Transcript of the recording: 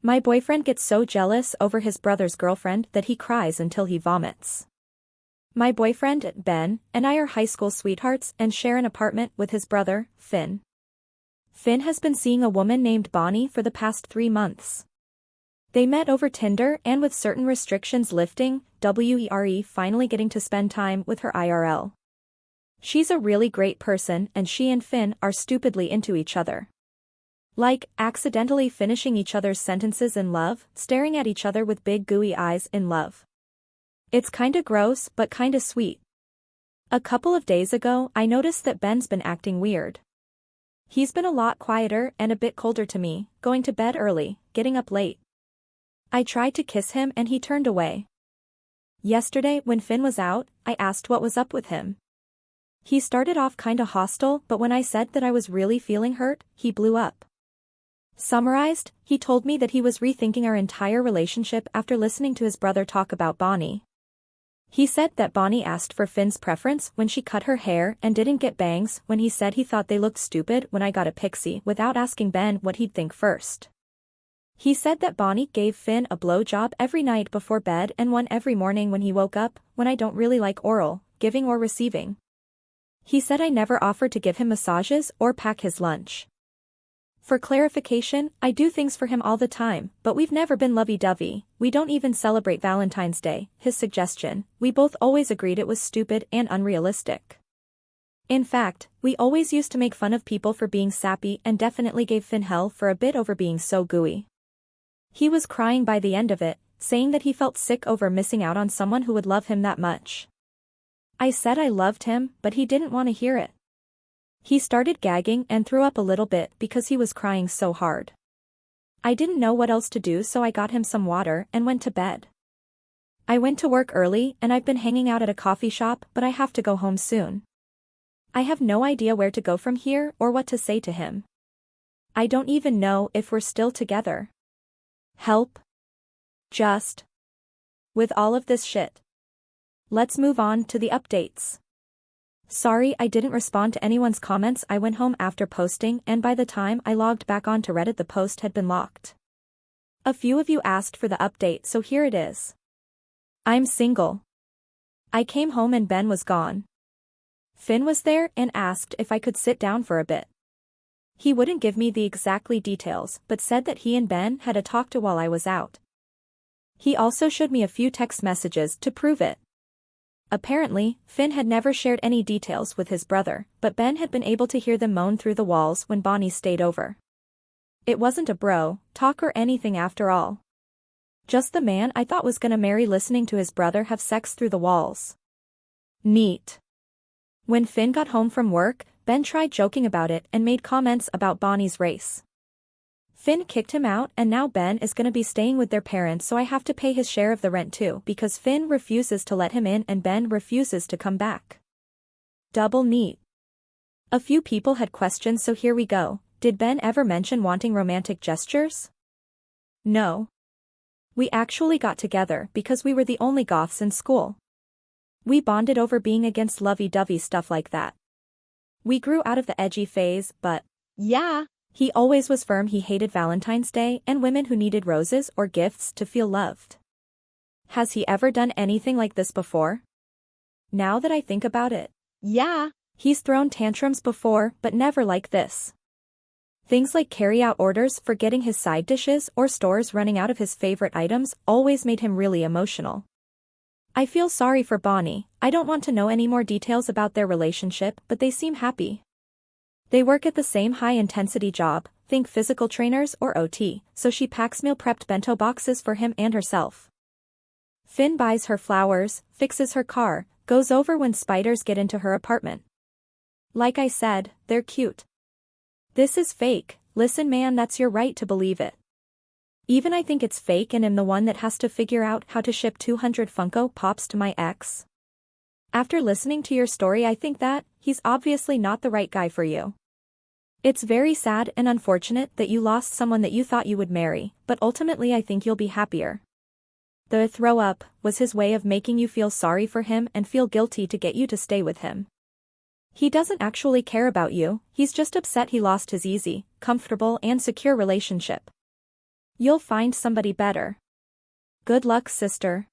My boyfriend gets so jealous over his brother's girlfriend that he cries until he vomits. My boyfriend, Ben, and I are high school sweethearts and share an apartment with his brother, Finn. Finn has been seeing a woman named Bonnie for the past 3 months. They met over Tinder and with certain restrictions lifting, WERE finally getting to spend time with her IRL. She's a really great person and she and Finn are stupidly into each other. Like, accidentally finishing each other's sentences in love, staring at each other with big gooey eyes in love. It's kinda gross but kinda sweet. A couple of days ago I noticed that Ben's been acting weird. He's been a lot quieter and a bit colder to me, going to bed early, getting up late. I tried to kiss him and he turned away. Yesterday when Finn was out, I asked what was up with him. He started off kinda hostile but when I said that I was really feeling hurt, he blew up. Summarized, he told me that he was rethinking our entire relationship after listening to his brother talk about Bonnie. He said that Bonnie asked for Finn's preference when she cut her hair and didn't get bangs when he said he thought they looked stupid when I got a pixie without asking Ben what he'd think first. He said that Bonnie gave Finn a blowjob every night before bed and one every morning when he woke up, when I don't really like oral, giving or receiving. He said I never offered to give him massages or pack his lunch. For clarification, I do things for him all the time, but we've never been lovey-dovey, we don't even celebrate Valentine's Day, his suggestion, we both always agreed it was stupid and unrealistic. In fact, we always used to make fun of people for being sappy and definitely gave Finn hell for a bit over being so gooey. He was crying by the end of it, saying that he felt sick over missing out on someone who would love him that much. I said I loved him, but he didn't want to hear it. He started gagging and threw up a little bit because he was crying so hard. I didn't know what else to do so I got him some water and went to bed. I went to work early and I've been hanging out at a coffee shop but I have to go home soon. I have no idea where to go from here or what to say to him. I don't even know if we're still together. Help. Just. With all of this shit. Let's move on to the updates. Sorry I didn't respond to anyone's comments. I went home after posting and by the time I logged back on to Reddit the post had been locked. A few of you asked for the update so here it is. I'm single. I came home and Ben was gone. Finn was there and asked if I could sit down for a bit. He wouldn't give me the exactly details but said that he and Ben had a talk to while I was out. He also showed me a few text messages to prove it. Apparently, Finn had never shared any details with his brother, but Ben had been able to hear them moan through the walls when Bonnie stayed over. It wasn't a bro talk or anything after all. Just the man I thought was gonna marry listening to his brother have sex through the walls. Neat. When Finn got home from work, Ben tried joking about it and made comments about Bonnie's race. Finn kicked him out and now Ben is gonna be staying with their parents so I have to pay his share of the rent too because Finn refuses to let him in and Ben refuses to come back. Double neat. A few people had questions so here we go. Did Ben ever mention wanting romantic gestures? No. We actually got together because we were the only goths in school. We bonded over being against lovey-dovey stuff like that. We grew out of the edgy phase but, yeah. He always was firm he hated Valentine's Day and women who needed roses or gifts to feel loved. Has he ever done anything like this before? Now that I think about it, yeah, he's thrown tantrums before but never like this. Things like carry-out orders for getting his side dishes or stores running out of his favorite items always made him really emotional. I feel sorry for Bonnie. I don't want to know any more details about their relationship but they seem happy. They work at the same high-intensity job, think physical trainers or OT, so she packs meal-prepped bento boxes for him and herself. Finn buys her flowers, fixes her car, goes over when spiders get into her apartment. Like I said, they're cute. This is fake, listen man that's your right to believe it. Even I think it's fake and am the one that has to figure out how to ship 200 Funko Pops to my ex. After listening to your story I think that, he's obviously not the right guy for you. It's very sad and unfortunate that you lost someone that you thought you would marry, but ultimately I think you'll be happier. The throw up was his way of making you feel sorry for him and feel guilty to get you to stay with him. He doesn't actually care about you, he's just upset he lost his easy, comfortable and secure relationship. You'll find somebody better. Good luck, sister.